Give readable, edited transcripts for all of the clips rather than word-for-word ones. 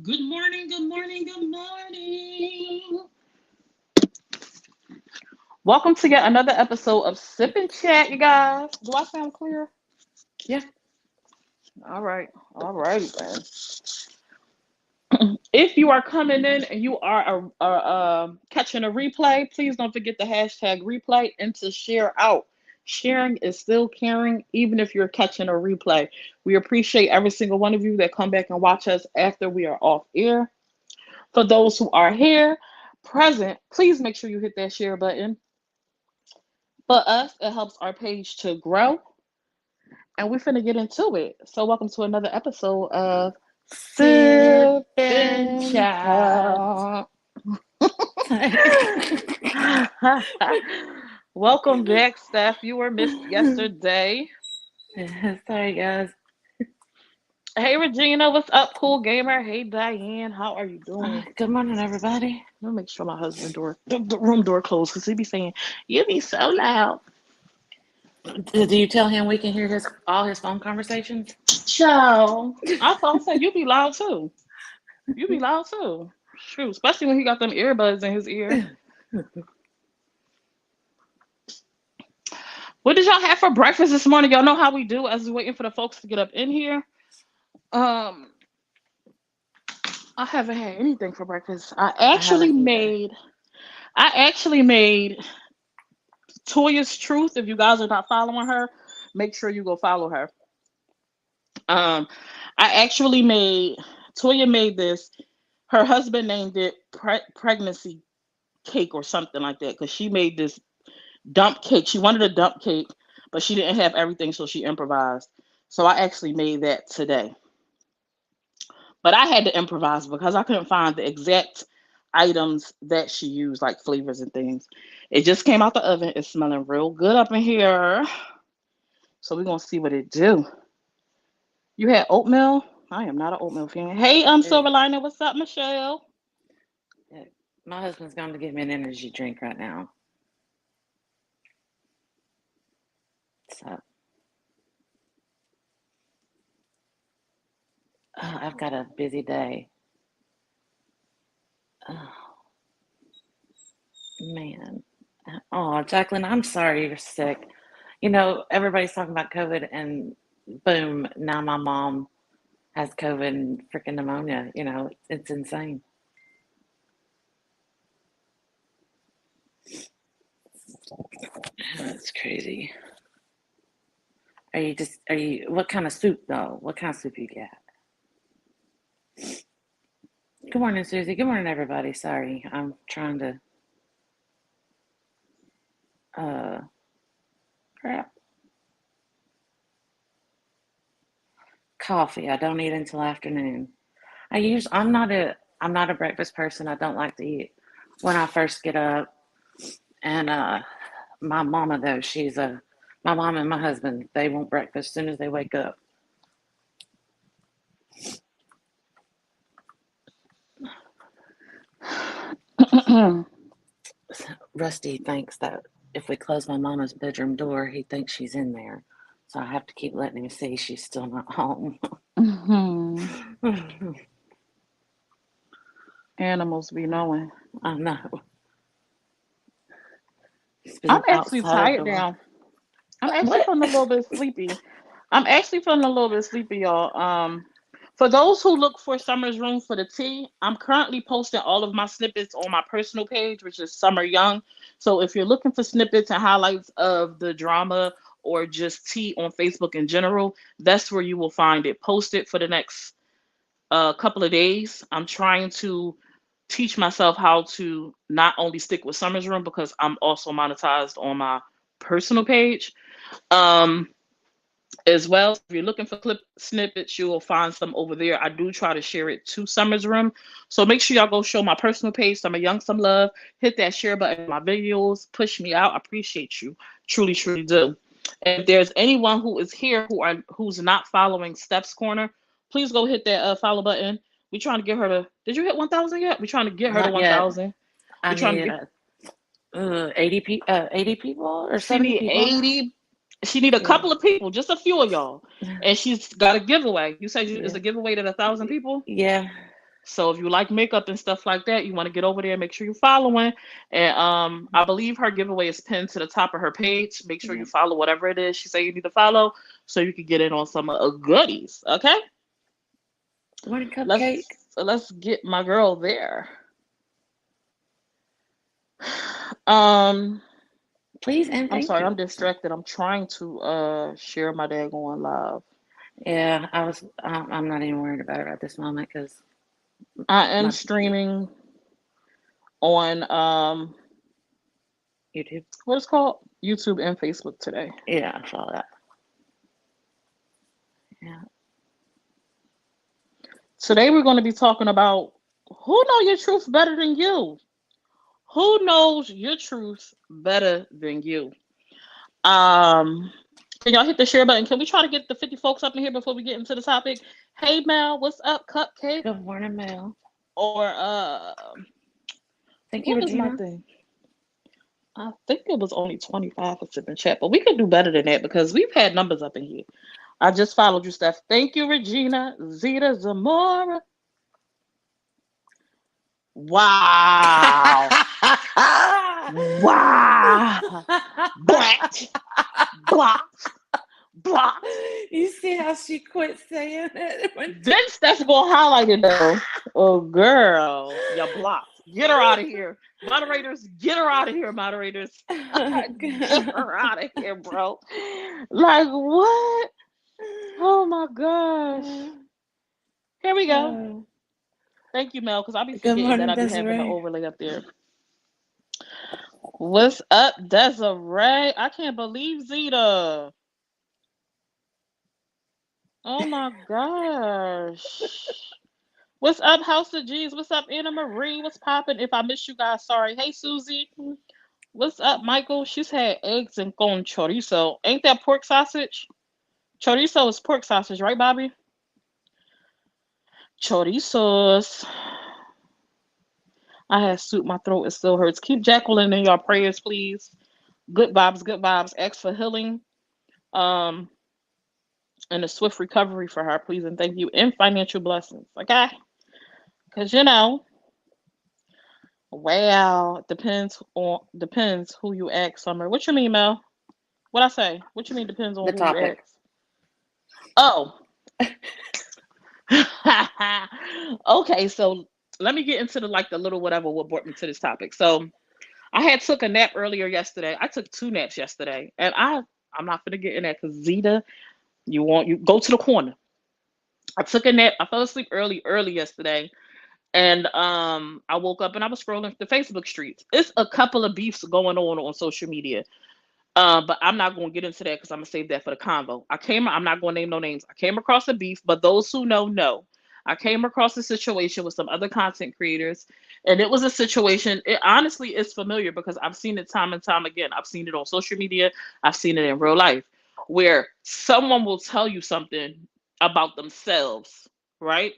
Good morning, good morning, good morning. Welcome to yet another episode of Sip and Chat, you guys. Do I sound clear? Yeah. All right, all right, then. If you are coming in and you are catching a replay, please don't forget the hashtag replay and to share out. Sharing is still caring, even if you're catching a replay. We appreciate every single one of you that come back and watch us after we are off air. For those who are here, present, please make sure you hit that share button. For us, it helps our page to grow, and we're finna get into it. So, welcome to another episode of Sip Sip and and Chat. Chat. Welcome back, Steph. You were missed yesterday. Sorry, guys. Hey, Regina, what's up, cool gamer? Hey, Diane, how are you doing? Good morning, everybody. Let me make sure my husband the room door closed because he be saying, "You be so loud." Do you tell him we can hear all his phone conversations? Ciao. I thought I said you be loud too. You be loud too. Shoot, especially when he got them earbuds in his ear. What did y'all have for breakfast this morning? Y'all know how we do as we're waiting for the folks to get up in here. Um, I haven't had anything for breakfast. I haven't either. I actually made Toya's Truth. If you guys are not following her, make sure you go follow her. Um, I actually made Toya made this. Her husband named it pregnancy cake or something like that because she made this dump cake. She wanted a dump cake, but she didn't have everything, so she improvised. So I actually made that today. But I had to improvise because I couldn't find the exact items that she used, like flavors and things. It just came out the oven. It's smelling real good up in here. So we're gonna see what it do. You had oatmeal? I am not an oatmeal fan. Hey, It, Silverliner, what's up, Michelle? my husband's going to give me an energy drink right now. So I've got a busy day. Oh, man. Oh, Jacqueline, I'm sorry you're sick. Everybody's talking about COVID, and boom, now my mom has COVID and freaking pneumonia. It's insane. That's crazy. What kind of soup though? What kind of soup you get? Good morning, Susie. Good morning, everybody. Sorry, I'm trying to, uh, crap. Coffee. I don't eat until afternoon. I'm not a breakfast person. I don't like to eat when I first get up. And, my mama though, my mom and my husband, they want breakfast as soon as they wake up. Rusty thinks that if we close my mama's bedroom door, he thinks she's in there. So I have to keep letting him see she's still not home. Mhm. Animals be knowing. I know. He's I'm been actually outside our tired door. now. I'm actually What? feeling a little bit sleepy. I'm actually feeling a little bit sleepy, y'all. For those who look for Summer's Room for the tea, I'm currently posting all of my snippets on my personal page, which is Summer Young. So if you're looking for snippets and highlights of the drama or just tea on Facebook in general, that's where you will find it posted for the next couple of days. I'm trying to teach myself how to not only stick with Summer's Room because I'm also monetized on my personal page. Um, as well. So if you're looking for clip snippets, you will find some over there. I do try to share it to Summer's Room. So make sure y'all go show my personal page, Summer Young, some love. Hit that share button on my videos. Push me out. I appreciate you. Truly, truly do. And if there's anyone who is here who's not following Steps Corner, please go hit that follow button. We're trying to get her to. Did you hit 1,000 yet? We're trying to get her to Not yet. 1,000. I We're trying to need get. 80 people or She 70 need people. 80. She need a Yeah. couple of people, just a few of y'all, and she's got a giveaway. You said it's Yeah. a giveaway to 1,000 people. Yeah. So if you like makeup and stuff like that, you want to get over there, make sure you're following. And I believe her giveaway is pinned to the top of her page. Make sure you Yeah. follow whatever it is she say you need to follow, so you can get in on some goodies. Okay, One cupcake. let's get my girl there. Um, Please and I'm thank sorry, you. I'm distracted. I'm trying to share my daggone live. Yeah, I was. I'm not even worried about it at this moment because I am my streaming on YouTube. what is called YouTube and Facebook today. Yeah, I saw that. Yeah. Today we're going to be talking about who know your truth better than you. Who knows your truth better than you? Um, can y'all hit the share button? Can we try to get the 50 folks up in here before we get into the topic? Hey Mel, what's up, Cupcake? Good morning, Mel. Or Thank you, what is my Regina. thing? I think it was only 25 for Ssip and Chat, but we could do better than that because we've had numbers up in here. I just followed you, Steph. Thank you, Regina, Zeta, Zamora. Wow. Wow. Black. Blocked. Blocked. You see how she quit saying it? Then Steph gonna highlight it though. Oh girl, you're blocked. Get her out of here. Moderators, get her out of here, moderators. Get her out of here, bro. Like what? Oh my gosh. Here we go. Thank you, Mel, because I'll be Good forgetting that morning, I'll be having the Desiree. overlay up there. What's up, Desiree? I can't believe Zeta. Oh my gosh. What's up, House of G's? What's up, Anna Marie? What's popping? If I miss you guys, sorry. Hey, Susie. What's up, Michael? She's had eggs and con chorizo. Ain't that pork sausage? Chorizo is pork sausage, right, Bobby? Chorizos. I had soup. My throat it still hurts. Keep Jacqueline in your prayers, please. Good vibes, good vibes. Ask for healing, um, and a swift recovery for her, please, and thank you, and financial blessings. Okay, because well, depends who you ask. Summer, what you mean, Mel? What I say? What you mean depends on The who you topic. ask? Oh, okay. So let me get into the like the little whatever what brought me to this topic. So I had took a nap earlier yesterday. I took two naps yesterday, and I'm not gonna get in that because Zeta, you go to the corner. I took a nap. I fell asleep early yesterday, and I woke up and I was scrolling the Facebook streets. It's a couple of beefs going on social media. But I'm not going to get into that because I'm gonna save that for the convo. I'm not going to name no names. I came across a beef, but those who know. I came across a situation with some other content creators, and it was a situation. It honestly is familiar because I've seen it time and time again. I've seen it on social media. I've seen it in real life, where someone will tell you something about themselves, right?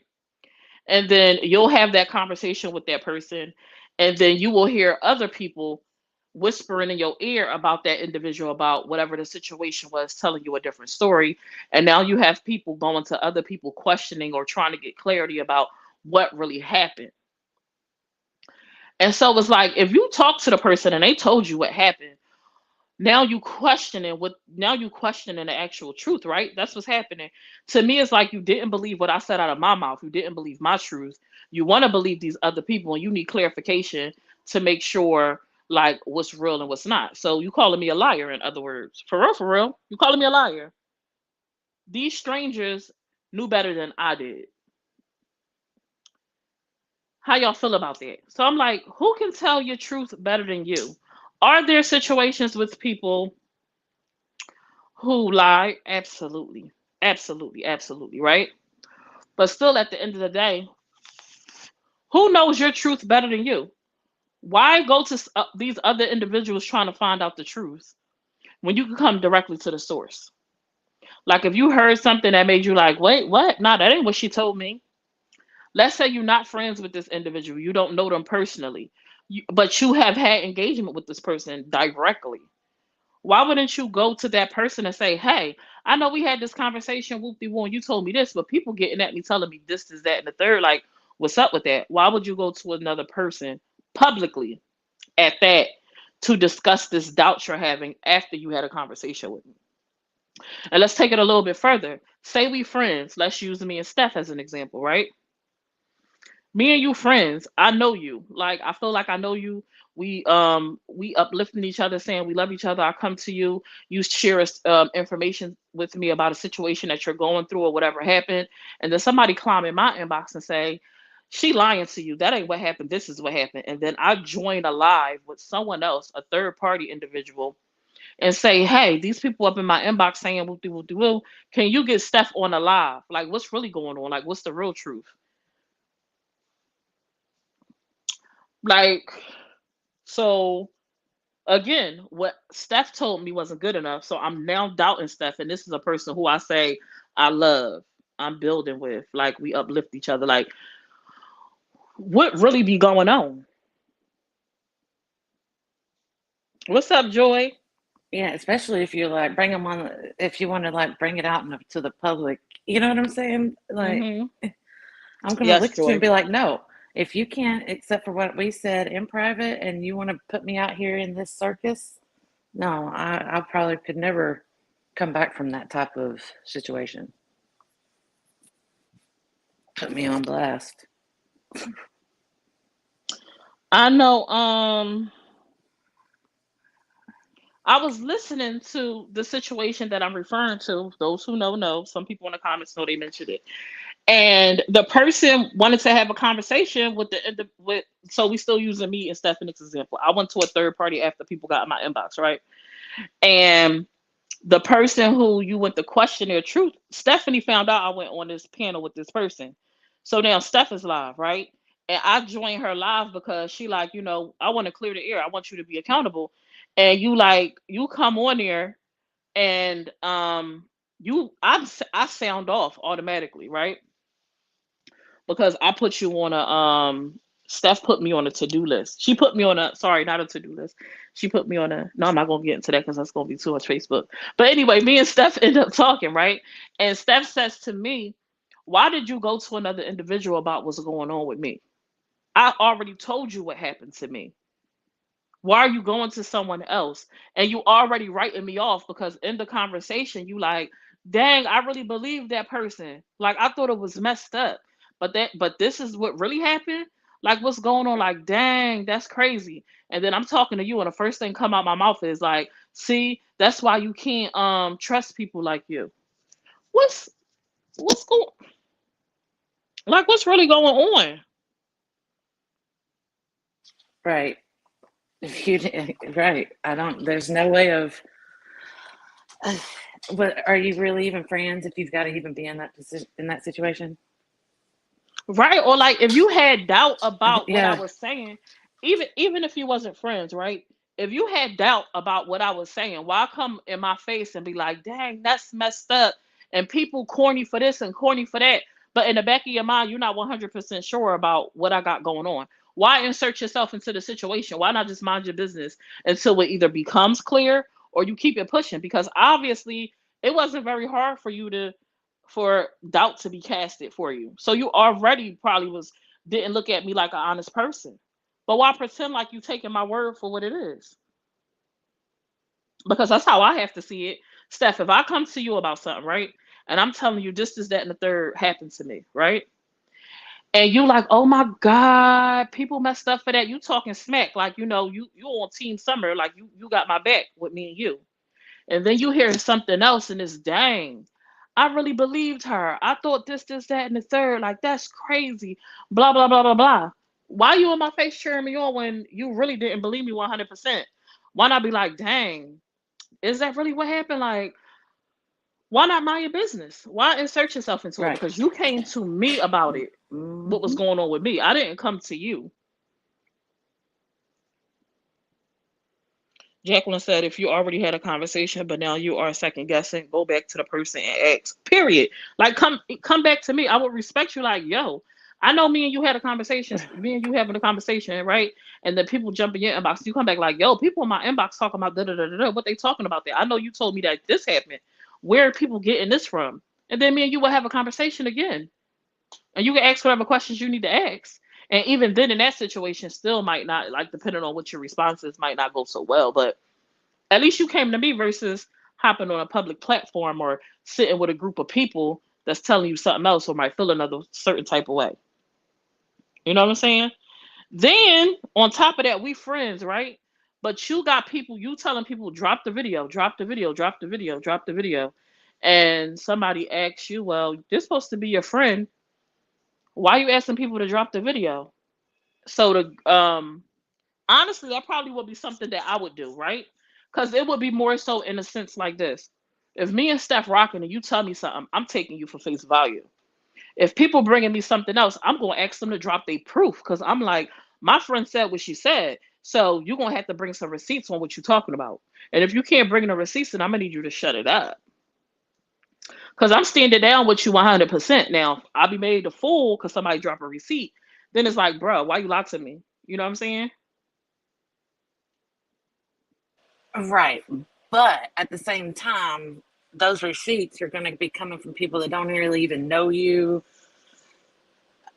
And then you'll have that conversation with that person, and then you will hear other people whispering in your ear about that individual about whatever the situation was, telling you a different story. And now you have people going to other people questioning or trying to get clarity about what really happened. And so it's like if you talk to the person and they told you what happened, now you questioning the actual truth, right? That's what's happening. To me, it's like you didn't believe what I said out of my mouth. You didn't believe my truth. You want to believe these other people, and you need clarification to make sure like what's real and what's not. So you calling me a liar, in other words. For real. You calling me a liar. These strangers knew better than I did. How y'all feel about that? So I'm like, who can tell your truth better than you? Are there situations with people who lie? Absolutely. Absolutely. Absolutely. Right? But still, at the end of the day, who knows your truth better than you? Why go to these other individuals trying to find out the truth when you can come directly to the source? Like if you heard something that made you like, wait, what? Nah, that ain't what she told me. Let's say you're not friends with this individual, you don't know them personally, but you have had engagement with this person directly. Why wouldn't you go to that person and say, hey, I know we had this conversation, whoop de woo, and you told me this, but people getting at me telling me this, is that, and the third. Like, What's up with that? Why would you go to another person publicly at that to discuss this doubt you're having after you had a conversation with me? And let's take it a little bit further. Say we friends. Let's use me and Steph as an example, right? Me and you friends. I know you. Like I feel like I know you. We uplifting each other, saying we love each other. I come to you. You share information with me about a situation that you're going through or whatever happened, and then somebody climb in my inbox and say, "She lying to you. That ain't what happened. This is what happened." And then I join a live with someone else, a third party individual, and say, "Hey, these people up in my inbox saying woo woo woo. Can you get Steph on a live? Like, what's really going on? Like, what's the real truth?" Like, so again, what Steph told me wasn't good enough. So I'm now doubting Steph, and this is a person who I say I love, I'm building with, like we uplift each other. Like, what really be going on? What's up, Joy? Yeah, especially if you like bring them on, if you want to like bring it out to the public. You know what I'm saying? Like, Mm-hmm. I'm going to Yes, look at you and Joy. be like, no, if you can't accept for what we said in private and you want to put me out here in this circus, no, I probably could never come back from that type of situation. Put me on blast. I know. I was listening to the situation that I'm referring to. Those who know. Some people in the comments know they mentioned it. And the person wanted to have a conversation with with. So we still using me and Stephanie's example. I went to a third party after people got in my inbox, right? And the person who you went to question their truth, Stephanie found out I went on this panel with this person. So now Steph is live, right? And I joined her live because she like, I want to clear the air. I want you to be accountable. And you come on there and I sound off automatically, right? Because I put you on a Steph put me on a to-do list. She put me on a sorry, not a to-do list. She put me on a no, I'm not gonna get into that because that's gonna be too much Facebook. But anyway, me and Steph end up talking, right? And Steph says to me, "Why did you go to another individual about what's going on with me? I already told you what happened to me. Why are you going to someone else?" And you already writing me off because in the conversation you like, dang, I really believe that person. Like I thought it was messed up. But this is what really happened? Like what's going on? Like, dang, that's crazy. And then I'm talking to you and the first thing come out my mouth is like, see, that's why you can't trust people like you. What's what's going like what's really going on? Right. If you, right. I don't, there's no way of, but are you really even friends if you've got to even be in that position, in that situation? Right? Or like if you had doubt about what I Yeah. was saying, even if you wasn't friends, right? If you had doubt about what I was saying, why come in my face and be like, dang, that's messed up. And people corny for this and corny for that. But in the back of your mind, you're not 100% sure about what I got going on. Why insert yourself into the situation? Why not just mind your business until it either becomes clear or you keep it pushing? Because obviously it wasn't very hard for you to for doubt to be casted for you. So you already probably was didn't look at me like an honest person. But why pretend like you taking my word for what it is? Because that's how I have to see it. Steph, if I come to you about something, right? And I'm telling you this, that, and the third happened to me, right? And you like, oh my God, people messed up for that. You talking smack, like you on Team Summer, like you got my back with me and you. And then you hear something else and it's dang. I really believed her. I thought this, that, and the third. Like that's crazy. Blah blah blah blah blah. Why you in my face cheering me on when you really didn't believe me 100%? Why not be like, dang, is that really what happened? Like, why not mind your business? Why insert yourself into it? Right. Because you came to me about it. What was Mm-hmm. going on with me? I didn't come to you. Jacqueline said, if you already had a conversation, but now you are second guessing, go back to the person and ask. Period. Like, come back to me. I would respect you. Like, yo, I know me and you had a conversation. Me and you having a conversation, right? And then people jump in your inbox. You come back like, yo, people in my inbox talking about da da da da da. What they talking about there? I know you told me that this happened. Where are people getting this from? And then me and you will have a conversation again. And you can ask whatever questions you need to ask. And even then, in that situation, still might not, like, depending on what your response is, might not go so well. But at least you came to me versus hopping on a public platform or sitting with a group of people that's telling you something else or might feel another certain type of way. You know what I'm saying? Then on top of that, we friends, right? But you got people, you telling people drop the video, drop the video, drop the video, drop the video. And somebody asks you, well, this supposed to be your friend. Why are you asking people to drop the video? So the honestly, that probably would be something that I would do, right? Because it would be more so in a sense like this. If me and Steph rocking and you tell me something, I'm taking you for face value. If people bringing me something else, I'm gonna ask them to drop their proof because I'm like, my friend said what she said, so you're gonna have to bring some receipts on what you're talking about. And if you can't bring the receipts, then I'm gonna need you to shut it up because I'm standing down with you 100%. Now I'll be made a fool because somebody drop a receipt. Then it's like, bro, why you lie to me? You know what I'm saying? Right. But at the same time, those receipts are going to be coming from people that don't really even know you.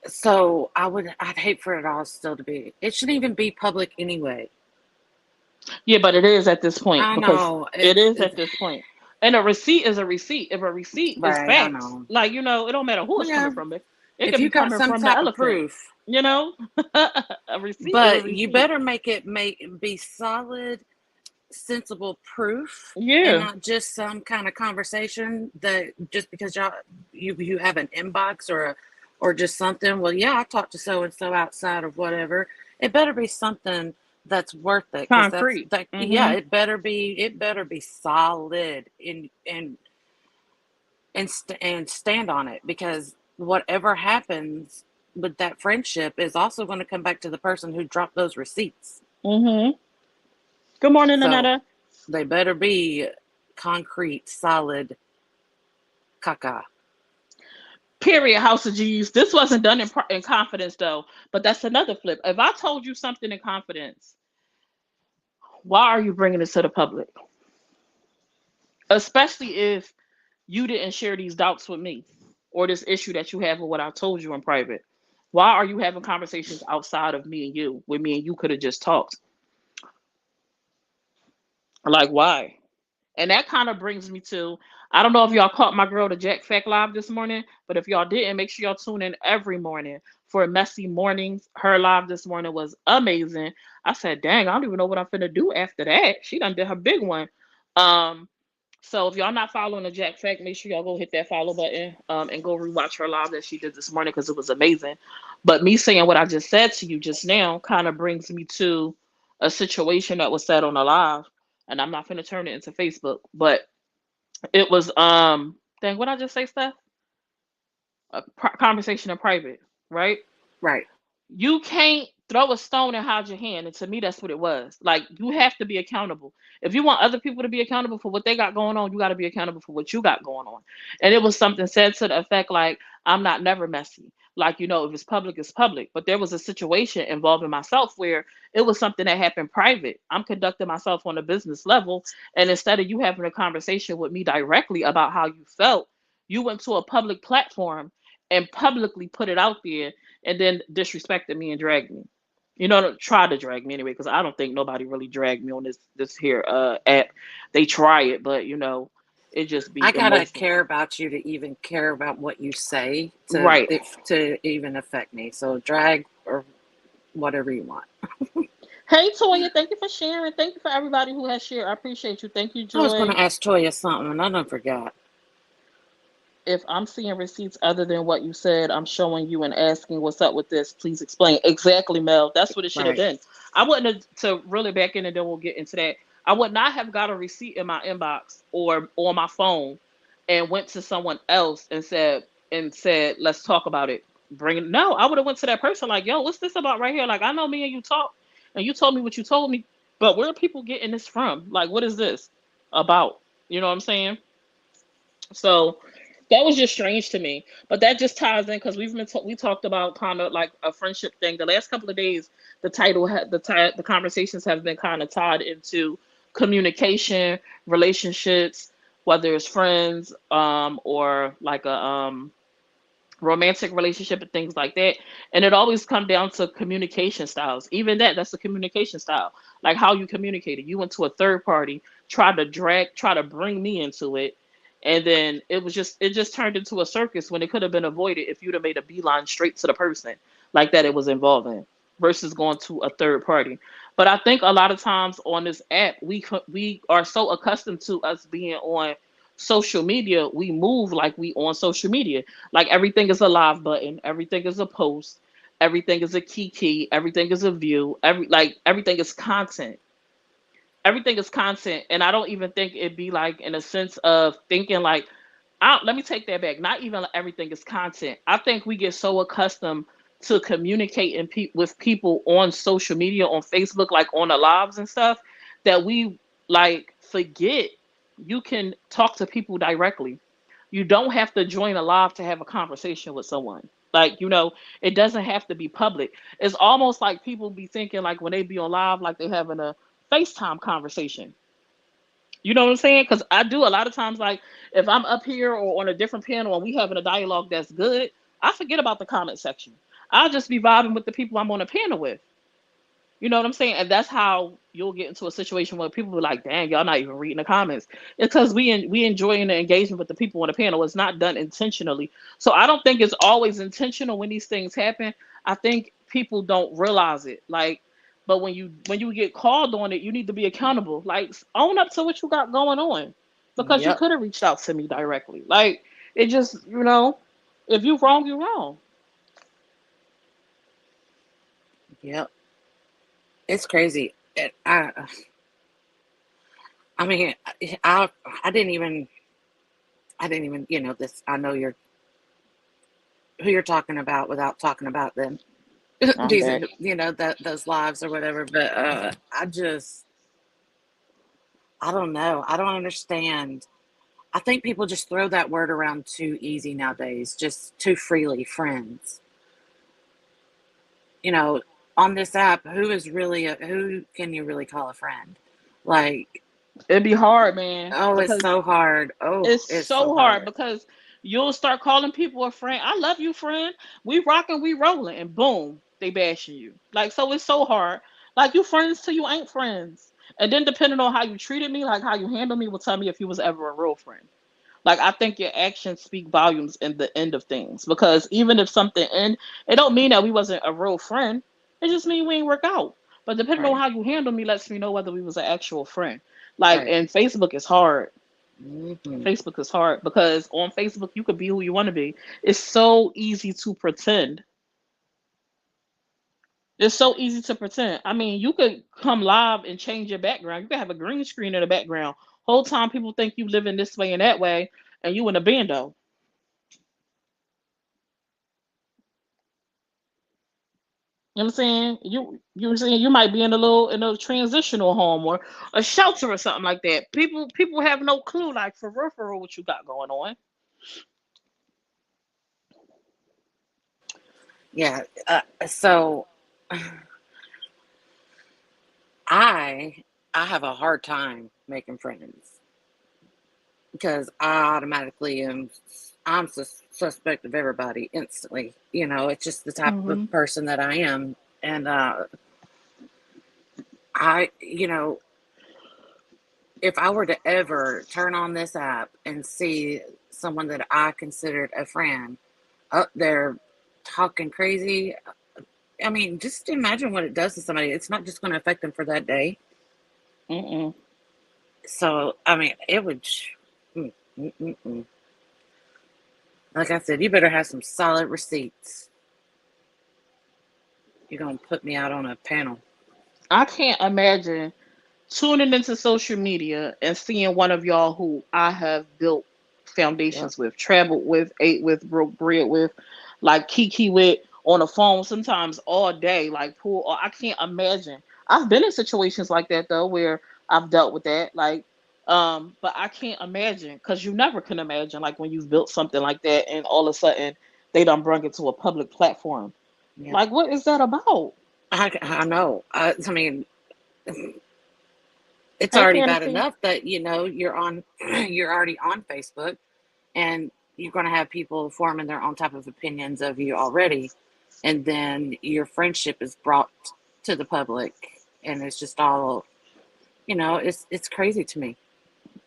So I'd hate for it all still to be. It shouldn't even be public anyway. Yeah, but it is at this point I because know it is it's at this point. And a receipt is a receipt. If a receipt is right. I facts, know. like, it don't matter who Well, it's coming yeah. from. It If could you be got coming some from the type of elephant. proof, You know, a receipt is a but you receipt. better make be solid, sensible proof, and Yeah, not just some kind of conversation that just because you have an inbox or just something. Well, yeah, I talked to so and so outside of whatever. It better be something that's worth it because that's concrete. that. Yeah, Mhm. it better be solid and stand on it because whatever happens with that friendship is also going to come back to the person who dropped those receipts. Mhm. Good morning, So Anetta. they better be concrete, solid caca. Period. House of G's. This wasn't done in confidence though, but that's another flip. If I told you something in confidence, why are you bringing it to the public? Especially if you didn't share these doubts with me or this issue that you have with what I told you in private. Why are you having conversations outside of me and you where me and you could have just talked? Like, why? And that kind of brings me to, I don't know if y'all caught my girl, the Jack Fact Live this morning, but if y'all didn't, make sure y'all tune in every morning for Messy Mornings. Her live this morning was amazing. I said, dang, I don't even know what I'm finna do after that. She done did her big one. Um, So if y'all not following the Jack Fact, make sure y'all go hit that follow button and go rewatch her live that she did this morning because it was amazing. But me saying what I just said to you just now kind of brings me to a situation that was said on a live, and I'm not gonna turn it into Facebook, but it was dang, what I just say, Steph? A conversation in private, right? Right. You can't throw a stone and hide your hand. And to me, that's what it was. Like, you have to be accountable. If you want other people to be accountable for what they got going on, you got to be accountable for what you got going on. And it was something said to the effect like, I'm not never messy. Like, if it's public, it's public. But there was a situation involving myself where it was something that happened private. I'm conducting myself on a business level. And instead of you having a conversation with me directly about how you felt, you went to a public platform and publicly put it out there and then disrespected me and dragged me. Try to drag me anyway, because I don't think nobody really dragged me on this here app. They try it, but it just I be gotta emotion. care about you to even care about what you say to Right. if to even affect me. So drag or whatever you want. Hey Toya, thank you for sharing. Thank you for everybody who has shared. I appreciate you. Thank you, I was going Joy. to ask Toya something and I don't forgot. If I'm seeing receipts other than what you said, I'm showing you and asking what's up with this. Please explain. Exactly, Mel. That's what it should have Right. been. I wouldn't have to really back in and then we'll get into that. I would not have got a receipt in my inbox or on my phone and went to someone else and said, let's talk about it. Bring it. No, I would have went to that person like, yo, what's this about right here? Like, I know me and you talk and you told me what you told me, but where are people getting this from? Like, what is this about? You know what I'm saying? So that was just strange to me. But that just ties in because we talked about kind of like a friendship thing. The last couple of days, the conversations have been kind of tied into communication, relationships, whether it's friends or romantic relationship and things like that. And it always come down to communication styles. Even that's a communication style. Like how you communicated. You went to a third party, try to bring me into it. And then it just turned into a circus when it could have been avoided if you'd have made a beeline straight to the person like that it was involved in versus going to a third party. But I think a lot of times on this app, we are so accustomed to us being on social media, we move like we on social media. Like everything is a live button, everything is a post, everything is a key, everything is a view, everything is content. Everything is content, and I don't even think it'd be like in a sense of thinking like, let me take that back. Not even everything is content. I think we get so accustomed to communicating with people on social media, on Facebook, like on the lives and stuff, that we like forget you can talk to people directly. You don't have to join a live to have a conversation with someone. Like, it doesn't have to be public. It's almost like people be thinking like when they be on live, like they having a FaceTime conversation. You know what I'm saying? Because I do a lot of times, like if I'm up here or on a different panel and we having a dialogue that's good, I forget about the comment section. I'll just be vibing with the people I'm on a panel with. You know what I'm saying? And that's how you'll get into a situation where people are like, "Dang, y'all not even reading the comments." It's because we enjoying the engagement with the people on the panel. It's not done intentionally. So I don't think it's always intentional when these things happen. I think people don't realize it. Like, but when you get called on it, you need to be accountable. Like, own up to what you got going on, because you Yep. could have reached out to me directly. Like, it just, if you wrong, you wrong. Yep. It's crazy. I mean, I, I didn't even, this. I know who you're talking about without talking about them. I'm These, back. that those lives or whatever. But I don't know. I don't understand. I think people just throw that word around too easy nowadays, just too freely. Friends, you know, on this app, who can you really call a friend? Like, It'd be hard, man, oh, it's because so hard. Oh, it's it's so so hard hard. because you'll start calling people a friend. I love you, friend. We rocking, we rolling, and boom, they bashing you. Like, so it's so hard. Like, you friends till you ain't friends. And then depending on how you treated me, like how you handle me, will tell me if you was ever a real friend. Like, I think your actions speak volumes in the end of things. Because even if something end, it don't mean that we wasn't a real friend. It just mean we ain't work out. But depending on Right, how you handle me lets me know whether we was an actual friend. Like, right. and Facebook is hard. Hmm. Facebook is hard because on Facebook you could be who you want to be. It's so easy to pretend. It's so easy to pretend. I mean, you could come live and change your background. You could have a green screen in the background. Whole time people think you living this way and that way, and you in a bando. You know what I'm saying? You know what I'm saying? You might be in a transitional home or a shelter or something like that. People have no clue, like for real what you got going on. Yeah. So I I have a hard time making friends because I automatically am. I'm suspect of everybody instantly. It's just the type Hmm. of person that I am, and I, if I were to ever turn on this app and see someone that I considered a friend up there talking crazy, I mean, just imagine what it does to somebody. It's not just going to affect them for that day. Mm-mm. So, I mean, it would. Mm, mm, mm, mm. Like I said, you better have some solid receipts. You're going to put me out on a panel. I can't imagine tuning into social media and seeing one of y'all who I have built Yep. foundations with, traveled with, ate with, broke bread with, like Kiki with on the phone sometimes all day, like pool. I can't imagine. I've been in situations like that though, where I've dealt with that, like, but I can't imagine because you never can imagine, like when you've built something like that and all of a sudden they done bring it to a public platform. Yep. Like, what is that about? I know. I mean, it's Hey, already bad Fantasy. enough that you're on you're already on Facebook, and you're going to have people forming their own type of opinions of you already, and then your friendship is brought to the public, and it's just all, it's crazy to me.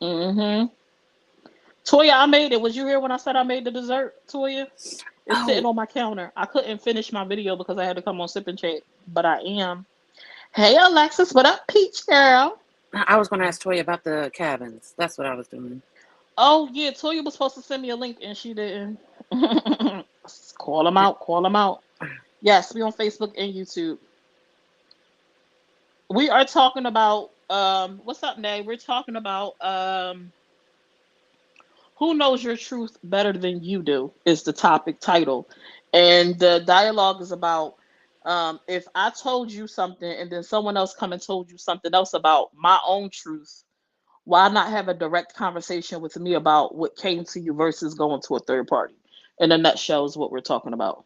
Mm-hmm. Toya, I made it. Was you here when I said I made the dessert, Toya? It's sitting Oh, on my counter. I couldn't finish my video because I had to come on Sip and Chat, but I am. Hey, Alexis, what up, Peach Girl? I was going to ask Toya about the cabins. That's what I was doing. Oh, yeah, Toya was supposed to send me a link and she didn't. Call them out. Call them out. Yes, we on Facebook and YouTube. We are talking about what's up, Nay? We're talking about who knows your truth better than you do is the topic title. And the dialogue is about if I told you something and then someone else come and told you something else about my own truth, why not have a direct conversation with me about what came to you versus going to a third party? In a nutshell is what we're talking about.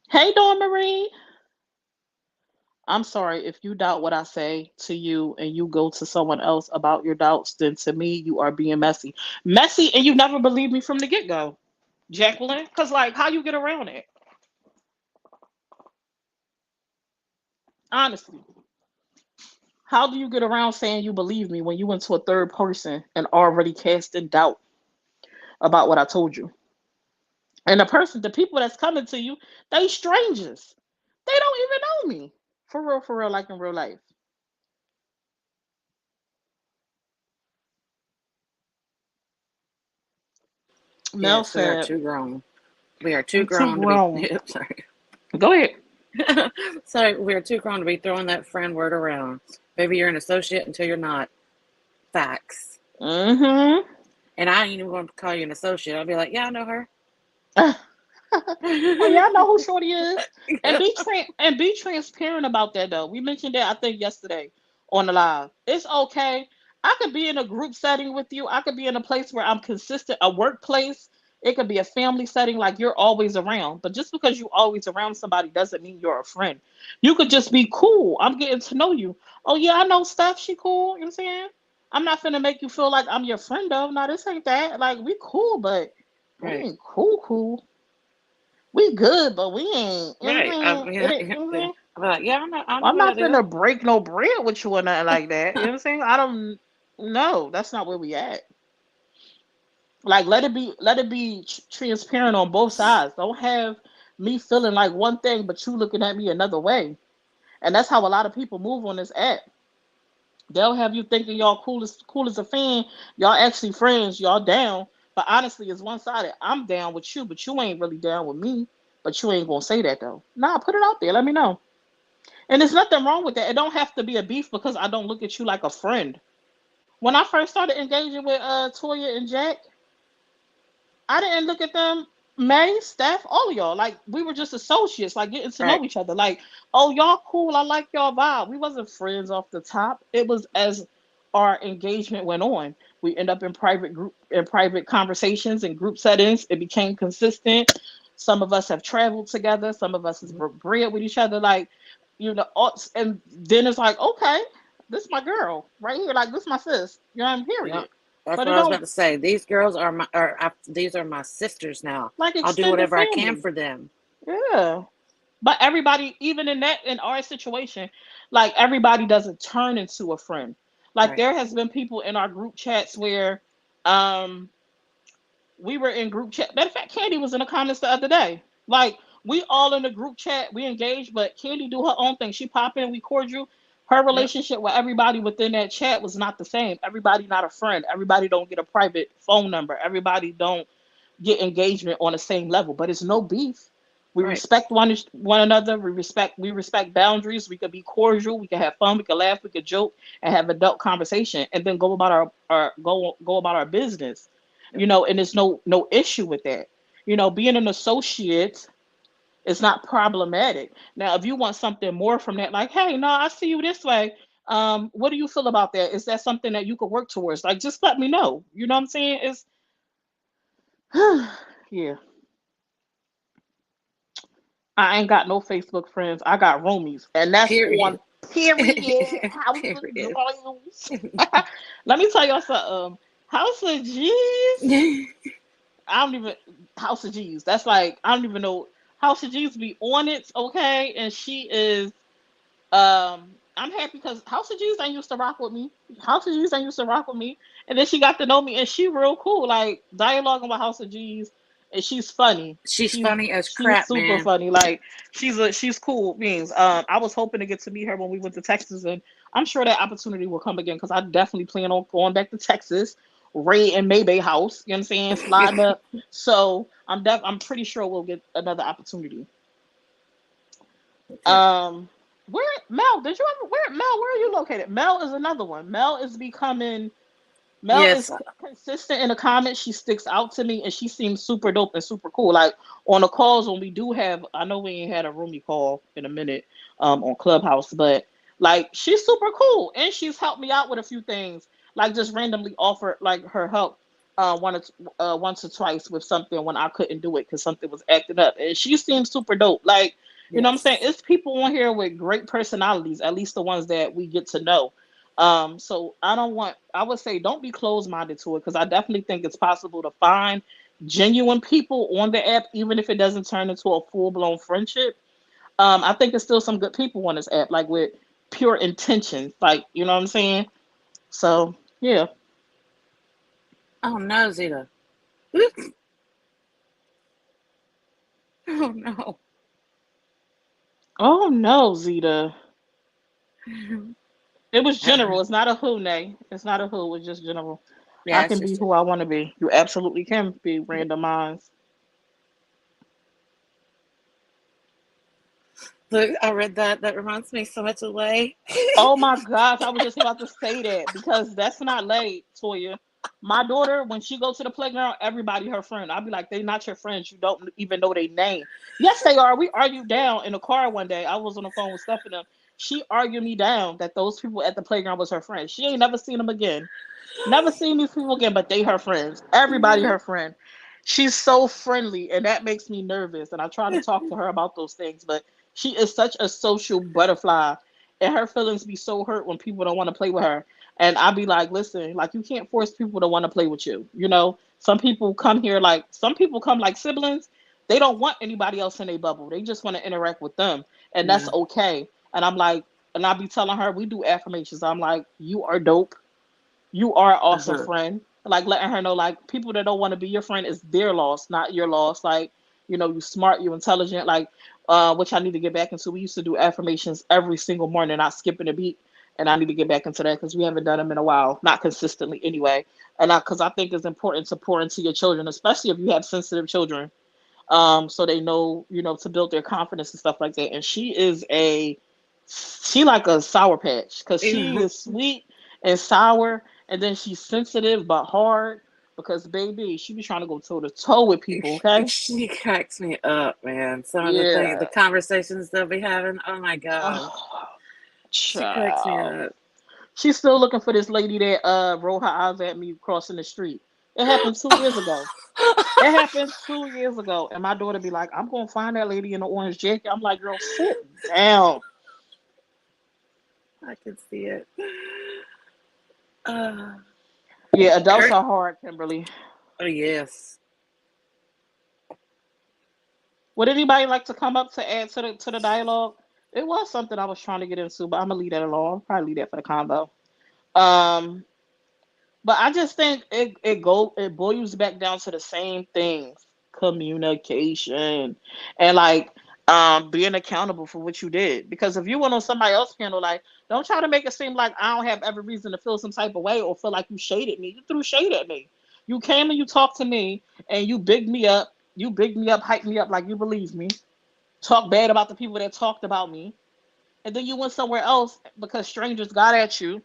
Hey, Dawn Marie. I'm sorry if you doubt what I say to you and you go to someone else about your doubts, then to me you are being messy. Messy and you never believed me from the get-go. Jacqueline, because like how you get around it? Honestly. How do you get around saying you believe me when you went to a third person and already cast in doubt about what I told you? And the people that's coming to you, they strangers. They don't even know me. For real, like in real life. Mel Yes, we are said, too grown. We are too I'm too grown to be. grown. Sorry. Go ahead. Sorry, we are too grown to be throwing that friend word around. Maybe you're an associate until you're not. Facts. Mm-hmm. And I ain't even going to call you an associate. I'll be like, yeah, I know her. Oh yeah, I know who Shorty is. And be transparent about that though. We mentioned that I think yesterday on the live. It's okay. I could be in a group setting with you. I could be in a place where I'm consistent, a workplace. It could be a family setting, like you're always around. But just because you always around somebody doesn't mean you're a friend. You could just be cool. I'm getting to know you. Oh yeah, I know Steph. She cool. You know what I'm saying? I'm not finna make you feel like I'm your friend though. No, this ain't that. Like we cool, but we Right. ain't cool. We good, but we ain't. You know what Right. I'm I saying? mean, It ain't. You know what I'm saying? I'll be like, yeah, I know I'm who not that is. finna break no bread with you or nothing like that. You know what I'm saying? I don't. No, that's not where we at. Like, let it be transparent on both sides. Don't have me feeling like one thing, but you looking at me another way. And that's how a lot of people move on this app. They'll have you thinking y'all cool as a fan. Y'all actually friends. Y'all down. But honestly, it's one sided. I'm down with you, but you ain't really down with me. But you ain't gonna say that though. Nah, put it out there. Let me know. And there's nothing wrong with that. It don't have to be a beef because I don't look at you like a friend. When I first started engaging with Toya and Jack, I didn't look at them, May, Steph, all of y'all. Like we were just associates, like getting to Right. know each other. Like, oh, y'all cool. I like y'all vibe. We wasn't friends off the top. It was as our engagement went on. We end up in private conversations and group settings. It became consistent. Some of us have traveled together. Some of us has broke bread with each other. Like, and then it's like, okay, this is my girl right here. Like this is my sis. You know, I'm Yep. period. That's But what it I was about don't to say. These girls are these are my sisters now. like I'll do extended whatever I can family. for them. Yeah. But everybody, even in our situation, like everybody doesn't turn into a friend. Like Right. there has been people in our group chats where um we were in group chat. Matter of fact, Candy was in the comments the other day. Like we all in the group chat, we engaged, but Candy do her own thing. She pop in, we cordial. Her Yep. relationship with everybody within that chat was not the same. Everybody not a friend. Everybody don't get a private phone number. Everybody don't get engagement on the same level. But it's no beef. We Right. respect one another. We respect boundaries. We could be cordial. We could have fun. We could laugh. We could joke and have adult conversation, and then go about go about our business. Yep. And there's no issue with that. Being an associate is not problematic. Now, if you want something more from that, like, hey, no, I see you this way. What do you feel about that? Is that something that you could work towards? Like, just let me know. You know what I'm saying? It's yeah. I ain't got no Facebook friends. I got roomies, and that's Period. on period. House of Period. Jones. Let me tell y'all something. House of G's. I don't even House of G's. That's like I don't even know House of G's be on it, okay? And she is I'm happy because House of G's ain't used to rock with me. House of G's ain't used to rock with me. And then she got to know me and she real cool. Like dialoguing with House of G's and she's funny. She's She's funny as she's crap, super man. funny. Like she's cool beings. I was hoping to get to meet her when we went to Texas and I'm sure that opportunity will come again because I definitely plan on going back to Texas. Ray and Maybay house, you know what I'm saying? Sliding up. So I'm pretty sure we'll get another opportunity. Yeah. Um, where Mel? Did you ever? Where Mel? Where are you located? Mel is another one. Mel is becoming. Mel is Yes. consistent in the comments. She sticks out to me, and she seems super dope and super cool. Like on the calls when we do have, I know we ain't had a roomy call in a minute, on Clubhouse, but like she's super cool, and she's helped me out with a few things. Like just randomly offered like her help, once or twice with something when I couldn't do it because something was acting up, and she seems super dope. Like you know what I'm saying? Yes. It's people on here with great personalities, at least the ones that we get to know. So I would say don't be closed minded to it because I definitely think it's possible to find genuine people on the app, even if it doesn't turn into a full blown friendship. I think there's still some good people on this app, like with pure intentions, like, you know what I'm saying? So, yeah. Oh no, Zeta. Oops. Oh no. Oh no, Zeta. It was general. It's not a who, Nay. It's not a who. It's just general. I Yeah, it's can be just who I want to be. You absolutely can be random minds. look. I read that. That reminds me so much of Lay. Oh my gosh, I was just about to say that because that's not late, Toya. My daughter, when she goes to the playground, everybody her friend. I'll be like, they not your friends. You don't even know their name. Yes, they are. We argued down in the car one day. I was on the phone with Stephanie. She argued me down that those people at the playground was her friends. She ain't never seen them again. Never seen these people again, but they her friends. Everybody her friend. She's so friendly, and that makes me nervous. And I try to talk to her about those things, but she is such a social butterfly, and her feelings be so hurt when people don't want to play with her. And I be like, listen, like you can't force people to want to play with you. You know, some people come here like some people come like siblings. They don't want anybody else in their bubble. They just want to interact with them, and that's Yeah. okay. And I'm like, and I be telling her we do affirmations. I'm like, you are dope, you are an awesome Uh-huh. friend. Like letting her know, like people that don't want to be your friend is their loss, not your loss. Like, you know, you smart, you intelligent, like which I need to get back into. We used to do affirmations every single morning, not skipping a beat. And I need to get back into that because we haven't done them in a while, not consistently anyway. And because I think it's important to pour into your children, especially if you have sensitive children, so they know, you know, to build their confidence and stuff like that. And she like a sour patch because she Yeah. is sweet and sour, and then she's sensitive but hard because baby, she be trying to go toe to toe with people. Okay, She cracks me up, man. Some of the things, the yeah. conversations they'll be having. Oh my god, Oh, she cracks me child. up. She's still looking for this lady that rolled her eyes at me crossing the street. It happened 2 years ago. It happened 2 years ago, and my daughter be like, "I'm gonna find that lady in the orange jacket." I'm like, "Girl, sit down." I can see it. Uh, Yeah, adults Kurt. are hard, Kimberly. Oh yes. Would anybody like to come up to add to the dialogue? It was something I was trying to get into, but I'm gonna leave that alone. I'll probably leave that for the combo. Um, but I just think it boils back down to the same things: communication and like being accountable for what you did. Because if you went on somebody else's panel, like don't try to make it seem like I don't have every reason to feel some type of way or feel like you shaded me. You threw shade at me. You came and you talked to me and you bigged me up. You bigged me up, hyped me up like you believe me. Talk bad about the people that talked about me, and then you went somewhere else because strangers got at you,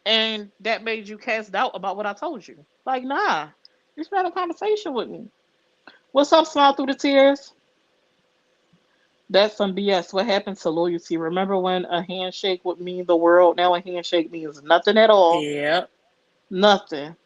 and that made you cast doubt about what I told you. Like, nah, you should have a conversation with me. What's up, smile through the tears? That's some BS. What happened to loyalty? Remember when a handshake would mean the world? Now a handshake means nothing at all. Yep. Nothing.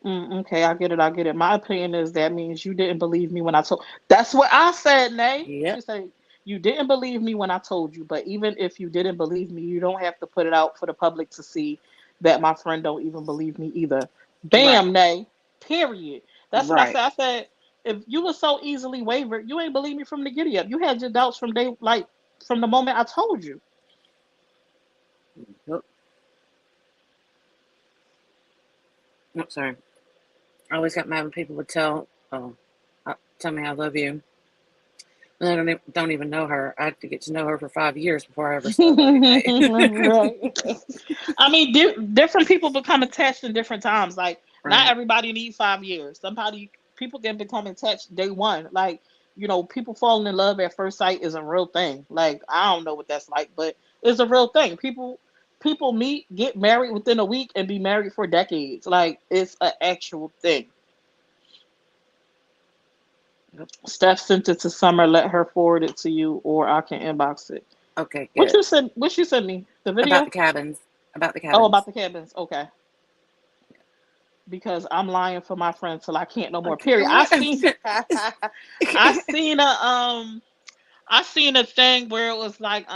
Okay, I get it. I get it. My opinion is that means you didn't believe me when I told. That's what I said, Nay. She Yep. said you didn't believe me when I told you. But even if you didn't believe me, you don't have to put it out for the public to see that my friend don't even believe me either. Right. Bam, Nay. Period. That's what I Right. said. I said, if you were so easily wavered, you ain't believe me from the giddy up. You had your doubts from day, like from the moment I told you. Oh, no, sorry. I always got mad when people would tell me I love you. And I don't even know her. I had to get to know her for 5 years before I ever said I love you, May. Right. I mean, different people become attached in different times. Like, not Right. everybody needs 5 years. Somebody, people can become attached day one. Like, people falling in love at first sight is a real thing. Like, I don't know what that's like, but it's a real thing. People meet, get married within a week, and be married for decades. Like, it's an actual thing. Yep. Steph sent it to Summer. Let her forward it to you, or I can inbox it. Okay, What good. you sent? What you sent me? The About video? the cabins. About the Oh, cabins. about the cabins. Okay. Because I'm lying for my friend till I can't no more. Okay. Period. I What? seen I seen a thing where it was like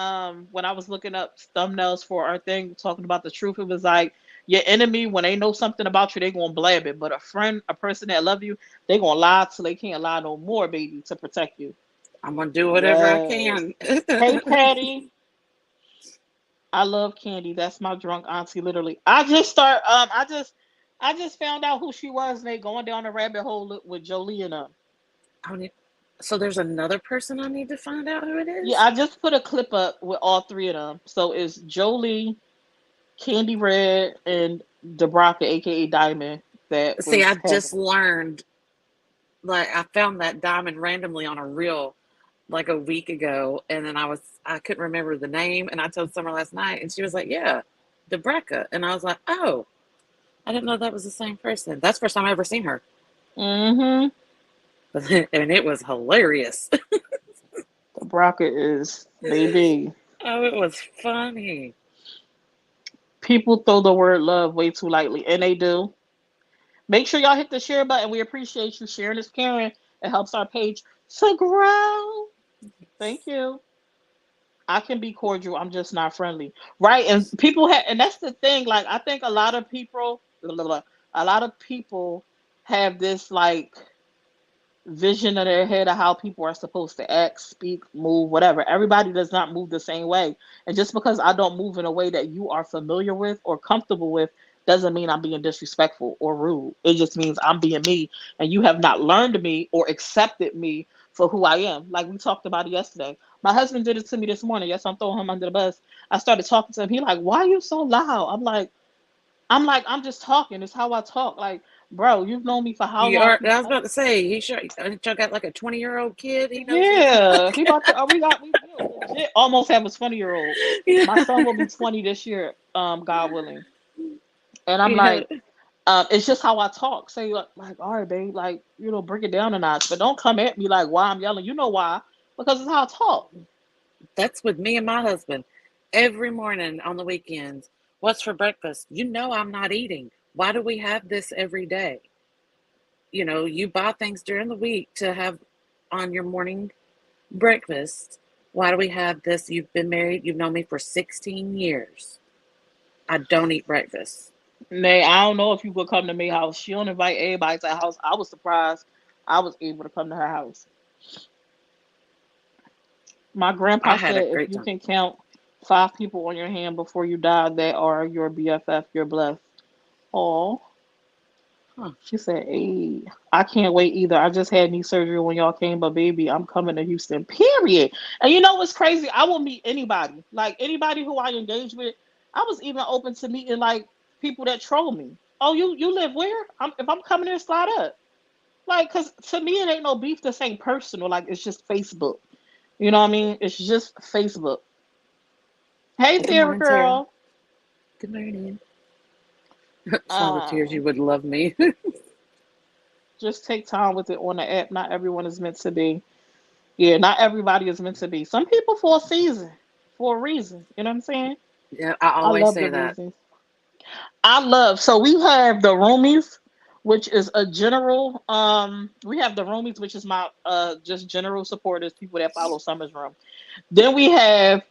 when I was looking up thumbnails for our thing talking about the truth, it was like your enemy when they know something about you, they gonna blab it. But a friend, a person that love you, they gonna lie till they can't lie no more, baby, to protect you. I'm gonna do whatever I Yes. can. Hey Patty. I love Candy. That's my drunk auntie, literally. I just found out who she was, and they going down the rabbit hole with Jolie and them. I need, so there's another person I need to find out who it Yeah, is. I just put a clip up with all three of them. So it's Jolie, Candy Red, and Debraka, aka Diamond, that See, I was having just it. learned. Like I found that diamond randomly on a reel like a week ago, and then I couldn't remember the name, and I told Summer last night, and she was like, "Yeah, Debreka," and I was like, "Oh, I didn't know that was the same person." That's the first time I ever seen her, Mm-hmm. and it was hilarious. Debraka is baby. Oh, it was funny. People throw the word love way too lightly, and they do. Make sure y'all hit the share button. We appreciate you sharing this, Karen. It helps our page to grow. Thank you. I can be cordial. I'm just not friendly, right? And people have, and that's the thing. Like, I think a lot of people, a lot of people have this like vision in their head of how people are supposed to act, speak, move, whatever. Everybody does not move the same way. And just because I don't move in a way that you are familiar with or comfortable with doesn't mean I'm being disrespectful or rude. It just means I'm being me and you have not learned me or accepted me for who I am. Like we talked about it yesterday. My husband did it to me this morning. Yes, I'm throwing him under the bus. I started talking to him. He like, why are you so loud? I'm just talking. It's how I talk. Like, bro, you've known me for how You long? are. I was about to say he sure. Y'all got like a 20-year-old kid. He knows you. Yeah, he about to. Oh, we'll legit almost have a 20-year old. Yeah. My son will be 20 this year, God willing. And I'm Yeah. like, it's just how I talk. Say like, all right, babe, like bring it down a notch, but don't come at me like why I'm yelling. You know why? Because it's how I talk. That's with me and my husband. Every morning on the weekends, what's for breakfast? You know I'm not eating. Why do we have this every day? You buy things during the week to have on your morning breakfast. Why do we have this? You've been married, you've known me for 16 years. I don't eat breakfast. Nay, I don't know if you would come to my house. She don't invite everybody to her house. I was surprised I was able to come to her house. My grandpa I had a said if great you time. can count 5 people on your hand before you die that are your BFF, you're blessed. Oh, Huh. she said, hey, I can't wait either. I just had knee surgery when y'all came, but baby, I'm coming to Houston, period. And you know what's crazy? I will meet anybody. Like anybody who I engage with. I was even open to meeting like people that troll me. Oh, you live where? If I'm coming there, slide up. Like, cause to me it ain't no beef. This ain't personal. Like it's just Facebook. You know what I mean? It's just Facebook. Hey, Good Tara morning, Tara. girl. Good morning. Saw the tears. Uh, You would love me. just take time with it on the app. Not everyone is meant to be. Yeah, not everybody is meant to be. Some people for a season, for a reason. You know what I'm saying? Yeah, I I always love say the that. reasons. So we have the roomies, which is a general. We have the roomies, which is my just general supporters, people that follow Summer's room. Then we have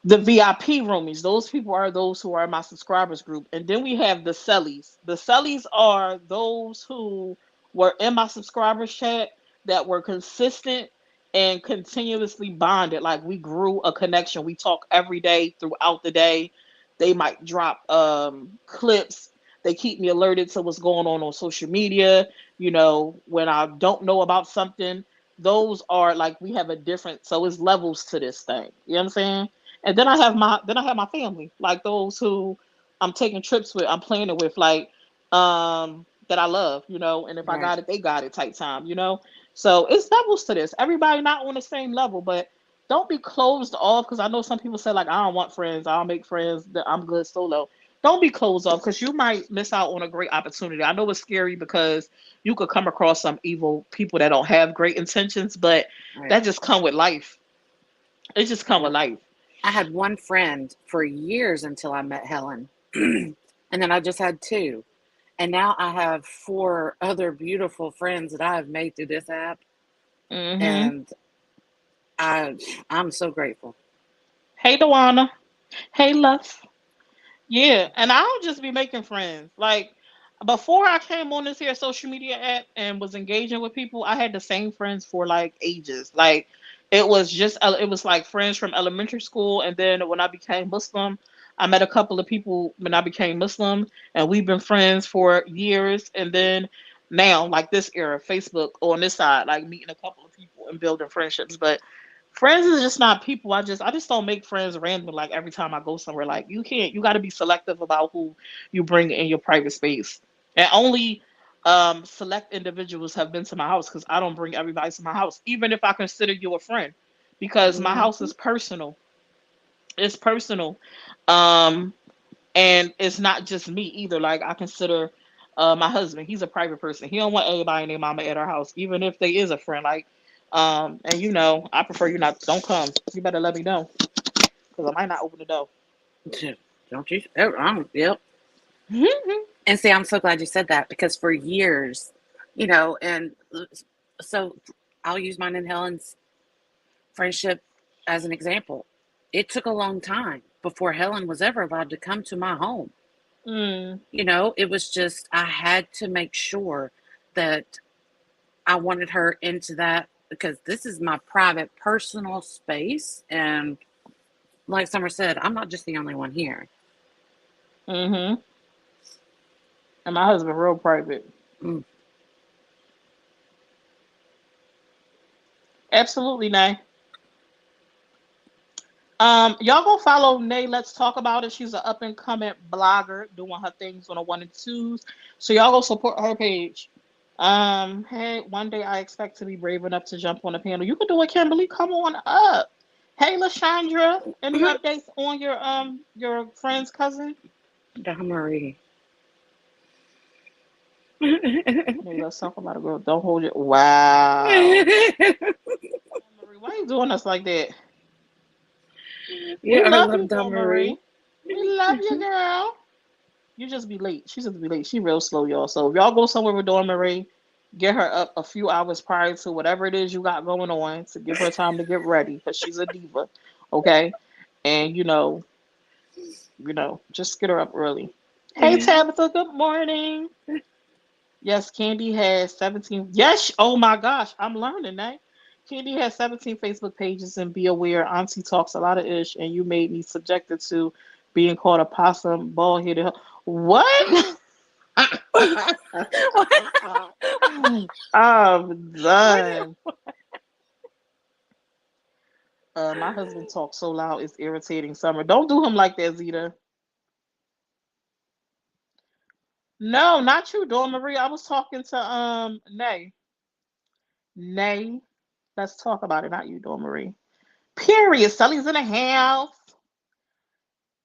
The VIP roomies, those people are those who are in my subscribers group. And then we have the sellies. The sellies are those who were in my subscribers chat that were consistent and continuously bonded. Like we grew a connection. We talk every day throughout the day. They might drop clips. They keep me alerted to what's going on social media. When I don't know about something, those are like we have a different, so it's levels to this thing. You know what I'm saying? And then I have my family, like those who I'm taking trips with, I'm planning with, like that I love, and if I Right. got it, they got it type time. So it's levels to this. Everybody not on the same level, but don't be closed off because I know some people say like I don't want friends, I don't make friends, that I'm good solo. Don't be closed off because you might miss out on a great opportunity. I know it's scary because you could come across some evil people that don't have great intentions, but Right. that just come with life. It just come Yeah. with life. I had one friend for years until I met Helen. And then I just had two. And now I have four other beautiful friends that I have made through this app. Hmm. And I I'm so grateful. Hey, Dewana. Hey, Lux. Yeah, and I don't just be making friends. Like before I came on this here social media app and was engaging with people, I had the same friends for like ages. Like it was like friends from elementary school, and then when I became Muslim, I met a couple of people when I became Muslim, and we've been friends for years. And then now, like this era, Facebook on this side, like meeting a couple of people and building friendships. But friends is just not people. I just don't make friends random like every time I go somewhere. Like you got to be selective about who you bring in your private space. And only select individuals have been to my house cuz I don't bring everybody to my house even if I consider you a friend because my Yeah. house is personal. It's personal. Um and it's not just me either. Like I consider my husband, he's a private person. He don't want everybody and their mama at our house, even if they is a friend. Like, and I prefer you not. Don't come. You better let me know, because I might not open the door. Don't you? Oh, yep. And see, I'm so glad you said that because for years, and so I'll use mine and Helen's friendship as an example. It took a long time before Helen was ever allowed to come to my home. Mm, It was just, I had to make sure that I wanted her into that because this is my private, personal space. And like Summer said, I'm not just the only one here. mm-hmm. And my husband real private. Mm. Absolutely, Nay. Y'all go follow Nay. Let's talk about it. She's an up and coming blogger doing her things on a one and twos. So y'all go support her page. Hey, one day I expect to be brave enough to jump on a panel. You can do it, Kimberly. Come on up. Hey, Lashandra. Any updates on your friend's cousin? Don Marie. Maybe let's talk about it, girl. Don't hold it. Wow. Marie, why you doing us like that? Yeah, We I love love you, Don Dawn Marie. Marie. We love you, girl. You just be late. She just be late. She real slow, y'all. So if y'all go somewhere with Dawn Marie, get her up a few hours prior to whatever it is you got going on to give her time to get ready because she's a diva. Okay? And just get her up early. Hey Tabitha, good morning. Yes, Candy has 17. Yes, oh my gosh, I'm learning that. Candy has 17 Facebook pages and be aware Auntie talks a lot of ish and you made me subjected to being called a possum, bald headed. What? I'm done. My husband talks so loud it's irritating. Summer, don't do him like that, Zeta. No, not you, Dawn Marie. I was talking to Nay. Nay, let's talk about it. Not you, Dawn Marie. Period. Sully's in the house.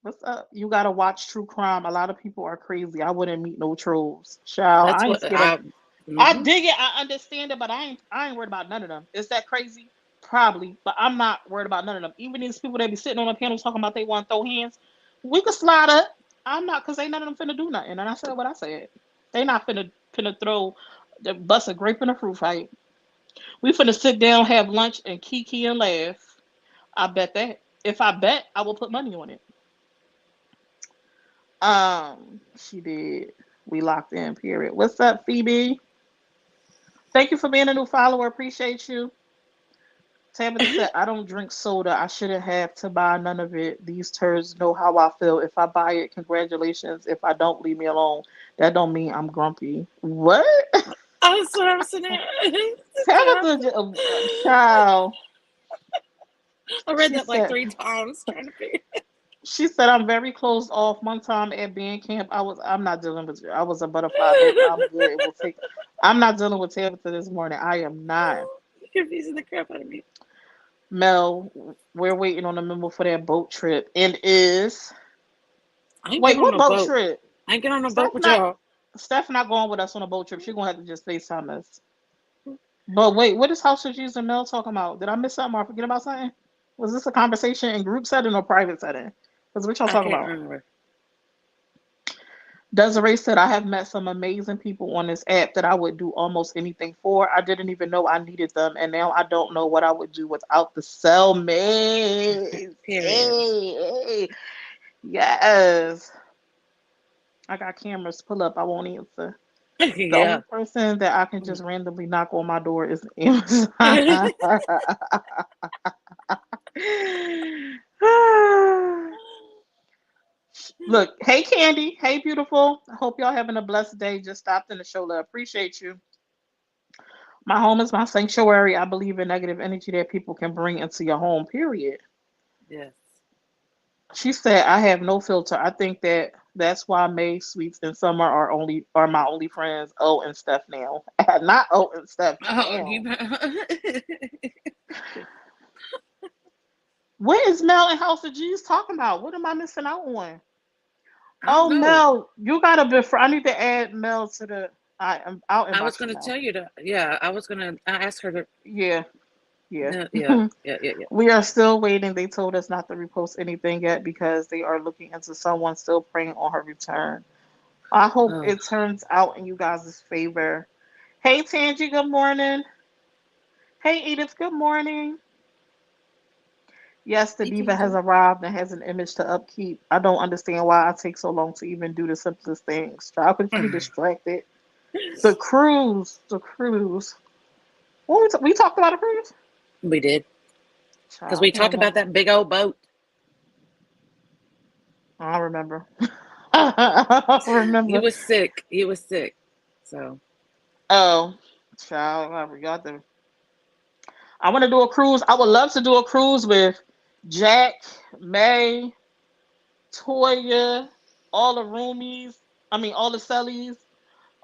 What's up? You gotta watch true crime. A lot of people are crazy. I wouldn't meet no trolls. Child, That's I ain't what scared of. I. I Hmm. dig it. I understand it, but I ain't worried about none of them. Is that crazy? Probably, but I'm not worried about none of them. Even these people that be sitting on a panel talking about they want to throw hands, we could slide up. I'm not, cause ain't none of them finna do nothing. And I said what I said. They not finna throw the bust a grape in a fruit fight. We finna sit down, have lunch, and kiki and laugh. I bet that. If I bet, I will put money on it. She did. We locked in. Period. What's up, Phoebe? Thank you for being a new follower. Appreciate you. Tabitha said, I don't drink soda. I shouldn't have to buy none of it. These turds know how I feel. If I buy it, congratulations. If I don't, leave me alone. That don't mean I'm grumpy. What? That's what I'm saying. Tabitha, child. I read She that like said, 3 times trying to figure. she said, I'm very closed off. One time at band camp, I'm not dealing with you. I was a butterfly, baby. I'm good. It will take, I'm not dealing with Tabitha this morning. I am not. You're confusing the crap out of me. Mel, we're waiting on a memo for that boat trip. And is, I ain't wait, getting on what no boat boat. trip? I ain't getting on no boat Steph with not, y'all. Steph not going with us on a boat trip. She's going to have to just FaceTime us. But wait, what is House of G's and Mel talking about? Did I miss something or forget about something? Was this a conversation in group setting or private setting? Because what y'all I talking can't about? remember. Desiree said, I have met some amazing people on this app that I would do almost anything for. I didn't even know I needed them, and now I don't know what I would do without the cellmates. Period. Hey, hey. Yes. I got cameras. Pull up. I won't answer. The only Yeah. person that I can just randomly knock on my door is Amazon. Look, hey Candy, hey beautiful. I hope y'all having a blessed day. Just stopped in the show. Love. Appreciate you. My home is my sanctuary. I believe in negative energy that people can bring into your home. Period. Yes. She said, "I have no filter. I think that's why May, Sweets, and Summer are my only friends. Oh, and Steph now, not Oh and Steph Oh, now. you. What is Mel and House of G's talking about? What am I missing out on? I don't Oh, know. Mel, you gotta be. I need to add Mel to the. I'll I was inbox you, gonna Mel. tell you to. Yeah, I was gonna. I asked her to. Yeah, yeah. No, yeah, yeah, yeah, yeah. We are still waiting. They told us not to repost anything yet because they are looking into someone still praying on her return. I hope Oh, it turns out in you guys' favor. Hey, Tangi, good morning. Hey, Edith, good morning. Yes, the hey, diva has TJ. arrived and has an image to upkeep. I don't understand why I take so long to even do the simplest things. Child, could you be distracted? The cruise, the cruise. What we talked about a cruise? We did because Child, we I can't talked about remember. that big old boat. I don't remember. I don't You remember. was sick. You was sick. So Oh, child, I forgot the. I want to do a cruise. I would love to do a cruise with Jack, May, Toya, all the roomies. I mean, all the cellies,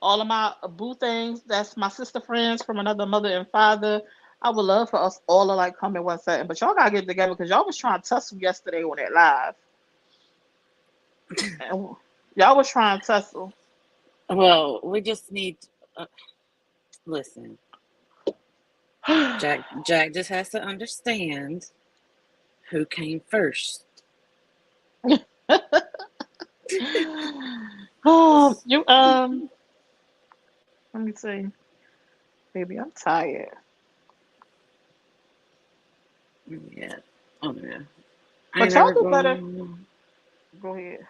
all of my boo things. That's my sister friends from another mother and father. I would love for us all to like come in one setting, but y'all gotta get together because y'all was trying to tussle yesterday on that live, and y'all was trying to tussle. well, we just need. Uh, listen, Jack just has to understand who came first. You let me see, baby, I'm tired. Yeah. Oh yeah. I ain't But y'all never do better. going. Go ahead.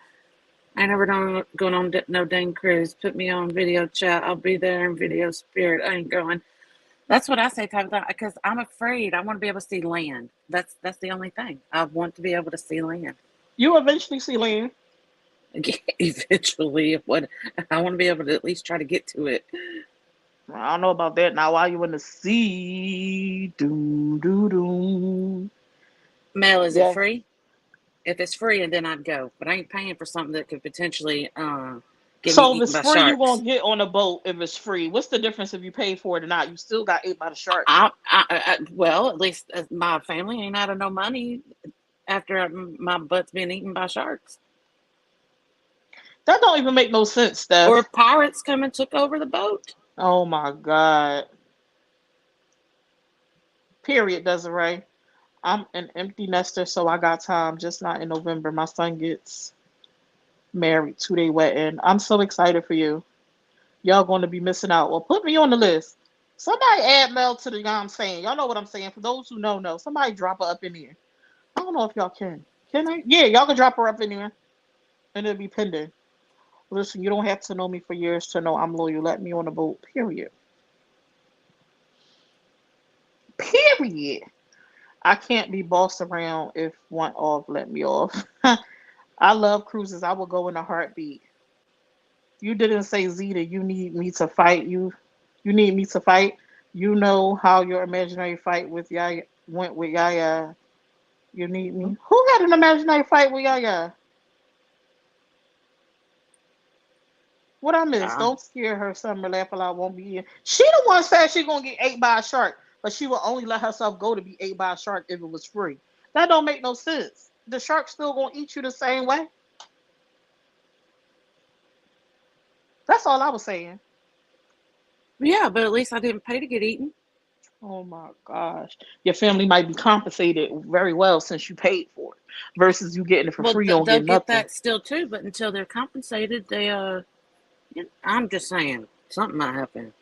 I never done going on no dang cruise. Put me on video chat. I'll be there in video spirit. I ain't going. That's what I say, type of thing, because I'm afraid. I want to be able to see land. That's the only thing. I want to be able to see land. You eventually see land. Eventually, what I want to be able to at least try to get to it. I don't know about that now. While you in the sea, doom, doo, doom. Mel, is it Yeah. free? If it's free, and then I'd go. But I ain't paying for something that could potentially get me So if eaten it's by free, you sharks. gonna get on a boat. If it's free, what's the difference if you pay for it or not? You still got ate by the sharks. Well, at least my family ain't out of no money after my butt's been eaten by sharks. That don't even make no sense, Or Steph. pirates come and took over the boat. Oh my God. Period. Doesn't right. I'm an empty nester, so I got time. Just not in November. My son gets married 2 day wedding. I'm so excited for you. Y'all going to be missing out. Well, put me on the list. Somebody add Mel to the. You know what I'm saying. Y'all know what I'm saying. For those who know, somebody drop her up in here. I don't know if y'all can. Can I? Yeah, y'all can drop her up in there, and it'll be pending. Listen, you don't have to know me for years to know I'm loyal. Let me on the boat. Period. Period. I can't be bossed around if one off let me off. I love cruises. I will go in a heartbeat. You didn't say Zeta. You need me to fight. You need me to fight. You know how your imaginary fight with Yaya went with Yaya. You need me. Who had an imaginary fight with Yaya? What I miss? Uh, Don't scare her. Summer laugh aloud won't be here. She the one said she gonna get ate by a shark, but she will only let herself go to be ate by a shark if it was free. That don't make no sense. The shark still gonna eat you the same way. That's all I was saying. yeah, but at least I didn't pay to get eaten. Oh my gosh. Your family might be compensated very well since you paid for it versus you getting it for Well, free, you don't they'll get get nothing. that still too, but until they're compensated, I'm just saying something might happen.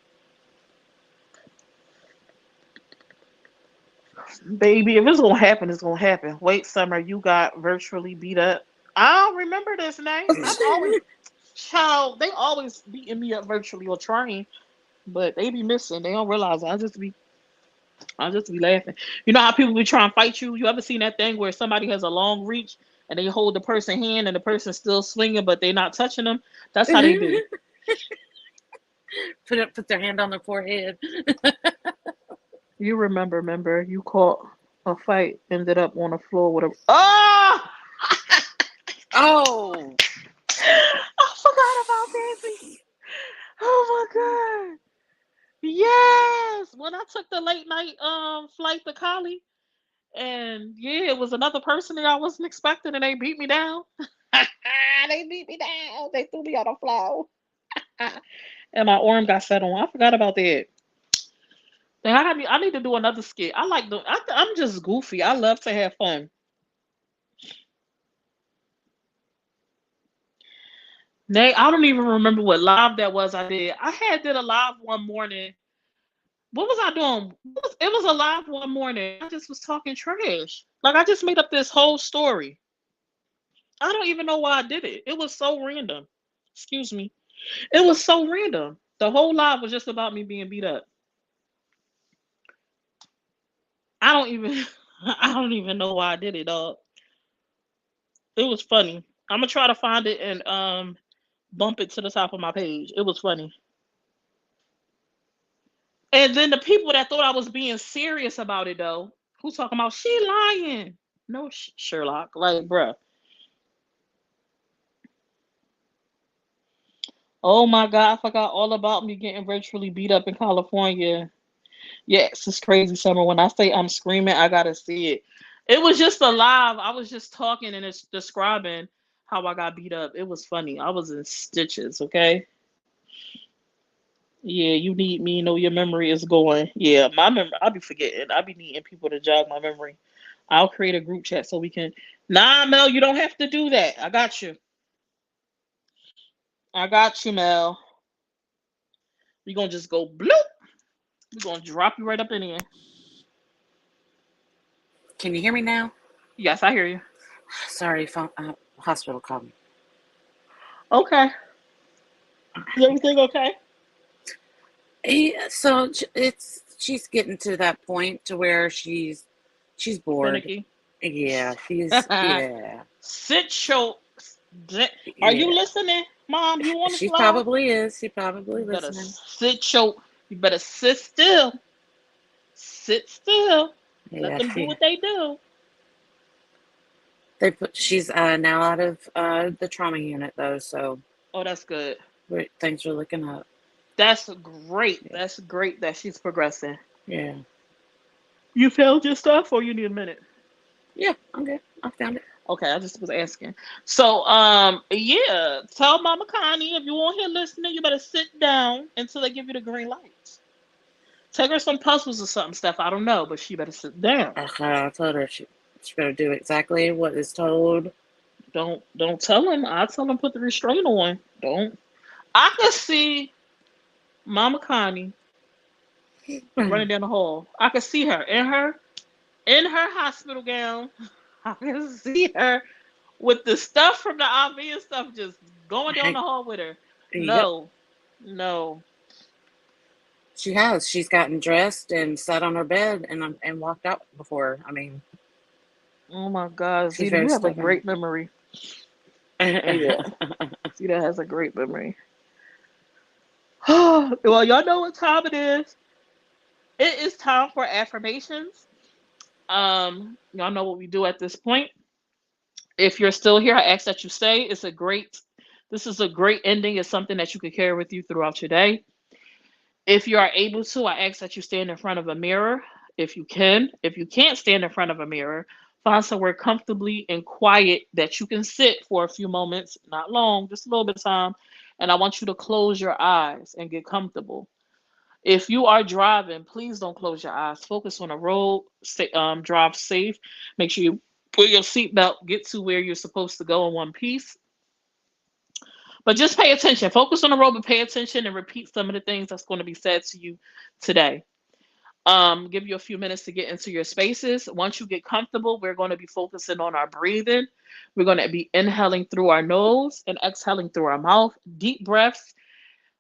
Baby, if it's gonna happen, it's gonna happen. Wait, Summer, you got virtually beat up. I don't remember this name. I'm always child, they always beating me up virtually or trying, but they be missing. They don't realize I just be laughing. You know how people be trying to fight you? You ever seen that thing where somebody has a long reach and they hold the person hand and the person's still swinging but they not touching them? That's how they do. Put their hand on their forehead. You remember, you caught a fight, ended up on the floor with a. Oh! Oh, I forgot about Daisy. Oh my god. Yes. When I took the late night flight to Cali, and yeah, it was another person that I wasn't expecting, and they beat me down. They beat me down. They threw me on the floor, and my arm got set on. I forgot about that. Then I need to do another skit. I like the. I'm just goofy. I love to have fun. Nay, I don't even remember what live that was I did. Did a live one morning. What was I doing? It was a live one morning. I just was talking trash. Like I just made up this whole story. I don't even know why I did it. It was so random. Excuse me. It was so random. The whole live was just about me being beat up. I don't even I don't even know why I did it, dog. It was funny. I'm gonna try to find it and bump it to the top of my page. It was funny. And then the people that thought I was being serious about it though, who talking about she lying? No, Sherlock, like, bruh. Oh my God, I forgot all about me getting virtually beat up in California. Yes, it's crazy summer. When I say I'm screaming, I gotta see it. It was just a live. I was just talking and it's describing how I got beat up. It was funny. I was in stitches, okay? Yeah, you need me, know your memory is going. Yeah, my memory, I'll be forgetting. I'll be needing people to jog my memory. I'll create a group chat so we can. Nah, Mel, you don't have to do that. I got you. I got you, Mel. We're gonna just go bloop. We're gonna drop you right up in here. can you hear me now? Yes, I hear you. Sorry, hospital called me. Okay. Is everything okay? Yeah, so she's getting to that point to where she's bored. Finicky. Yeah, she's yeah Sit your. Are you yeah. listening, Mom? You want to She slide? probably is. She probably You better listening. sit your. You better sit still. Sit still. Let Yeah, them do she what they do. they put she's now out of the trauma unit though, so Oh, that's good. things are looking up. That's great. Yeah, That's great that she's progressing. yeah, You found your stuff, or you need a minute? yeah. I'm good. I found it. Okay, I just was asking. So, yeah, tell Mama Connie if you want here listening, you better sit down until they give you the green light. Take her some puzzles or something, Steph. I don't know, but she better sit down. I told her she better do exactly what is told. Don't tell him. I tell him put the restraint on. Don't. I can see Mama Connie running down the hall. I can see her in her hospital gown. I can see her with the stuff from the IV and stuff just going down the hall with her. Yep, No, no. she has. She's gotten dressed and sat on her bed and walked out before. I mean, Oh my God, she's Zeta, very you have a stubborn. great memory. Yeah, Zeta has a great memory. Well, y'all know what time it is. It is time for affirmations. Y'all know what we do at this point. If you're still here, I ask that you stay. This is a great ending. It's something that you can carry with you throughout your day. If you are able to, I ask that you stand in front of a mirror if you can. If you can't stand in front of a mirror, find somewhere comfortably and quiet that you can sit for a few moments, not long, just a little bit of time. And I want you to close your eyes and get comfortable. If you are driving, please don't close your eyes. Focus on the road. Drive safe. Make sure you put your seatbelt. Get to where you're supposed to go in one piece. But just pay attention. Focus on the road, but pay attention and repeat some of the things that's going to be said to you today. Give you a few minutes to get into your spaces. Once you get comfortable, we're going to be focusing on our breathing. We're going to be inhaling through our nose and exhaling through our mouth. Deep breaths,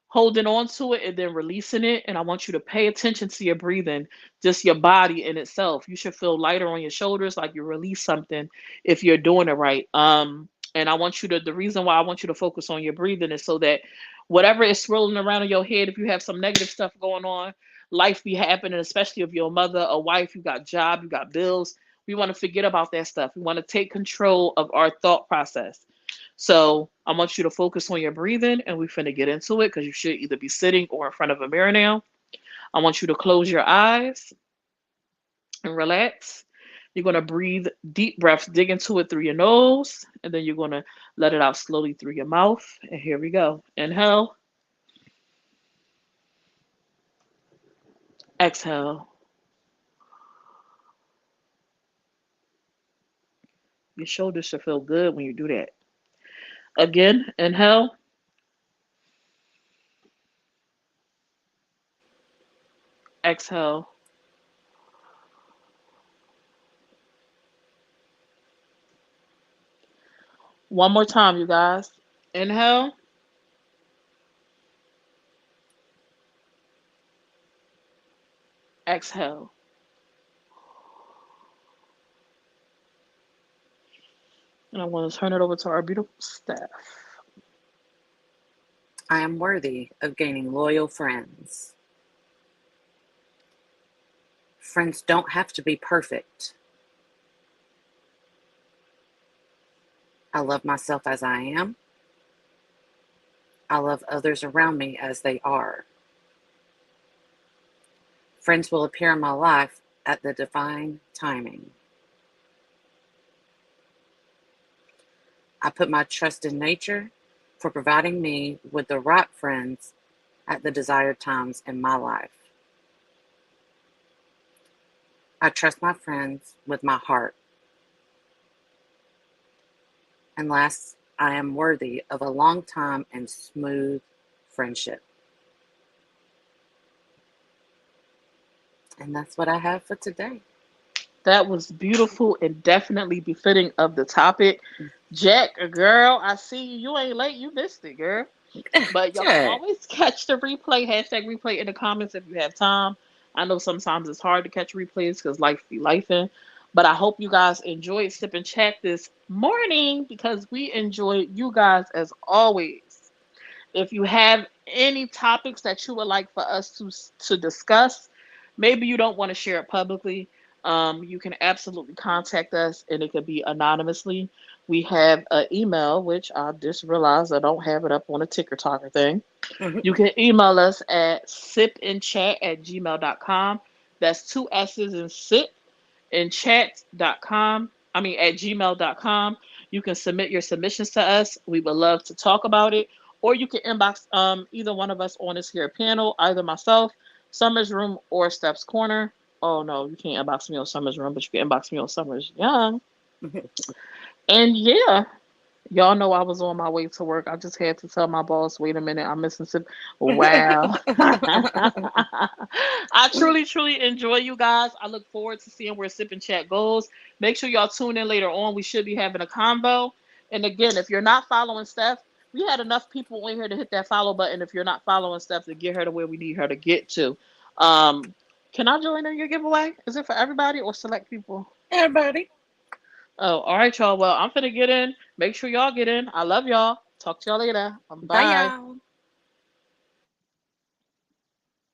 holding on to it and then releasing it. And I want you to pay attention to your breathing, just your body in itself. You should feel lighter on your shoulders, like you release something if you're doing it right. And I want you to, the reason why I want you to focus on your breathing is so that whatever is swirling around in your head, if you have some negative stuff going on, life be happening, especially if you're a mother, a wife, you got job, you got bills. We want to forget about that stuff. We want to take control of our thought process. So I want you to focus on your breathing and we finna get into it because you should either be sitting or in front of a mirror now. I want you to close your eyes and relax. You're gonna breathe deep breaths, dig into it through your nose, and then you're gonna let it out slowly through your mouth. And here we go. Inhale, exhale. Your shoulders should feel good when you do that. Again, inhale, exhale. One more time, you guys. Inhale, exhale. And I'm going to turn it over to our beautiful staff. I am worthy of gaining loyal friends. Friends don't have to be perfect. I love myself as I am. I love others around me as they are. Friends will appear in my life at the divine timing. I put my trust in nature for providing me with the right friends at the desired times in my life. I trust my friends with my heart. And last, I am worthy of a long time and smooth friendship. And that's what I have for today. That was beautiful and definitely befitting of the topic. Jack, girl, I see you. You ain't late. You missed it, girl. But y'all can Good. always catch the replay, hashtag replay in the comments if you have time. I know sometimes it's hard to catch replays because life be lifing. But I hope you guys enjoyed Sip and Chat this morning because we enjoyed you guys as always. If you have any topics that you would like for us to discuss, maybe you don't want to share it publicly. You can absolutely contact us, and it could be anonymously. We have an email, which I just realized I don't have it up on a ticker talker thing. You can email us at sipandchat@gmail.com. That's two S's in sip and chat.com. I mean, at gmail.com. You can submit your submissions to us. We would love to talk about it. Or you can inbox either one of us on this here panel, either myself, Summer's Room, or Steph's Corner. Oh, no, you can't inbox me on Summer's Room, but you can inbox me on Summer's Young. And yeah, Y'all know I was on my way to work. I just had to tell my boss, wait a minute, I'm missing Sip. Wow. I truly, truly enjoy you guys. I look forward to seeing where Sip and Chat goes. Make sure y'all tune in later on. We should be having a convo. And again, if you're not following Steph, we had enough people in here to hit that follow button. If you're not following Steph, to get her to where we need her to get to. Um, can I join in your giveaway? Is it for everybody or select people? Everybody, Oh, all right, y'all. Well, I'm finna get in. Make sure y'all get in. I love y'all. Talk to y'all later. bye Bye. y'all.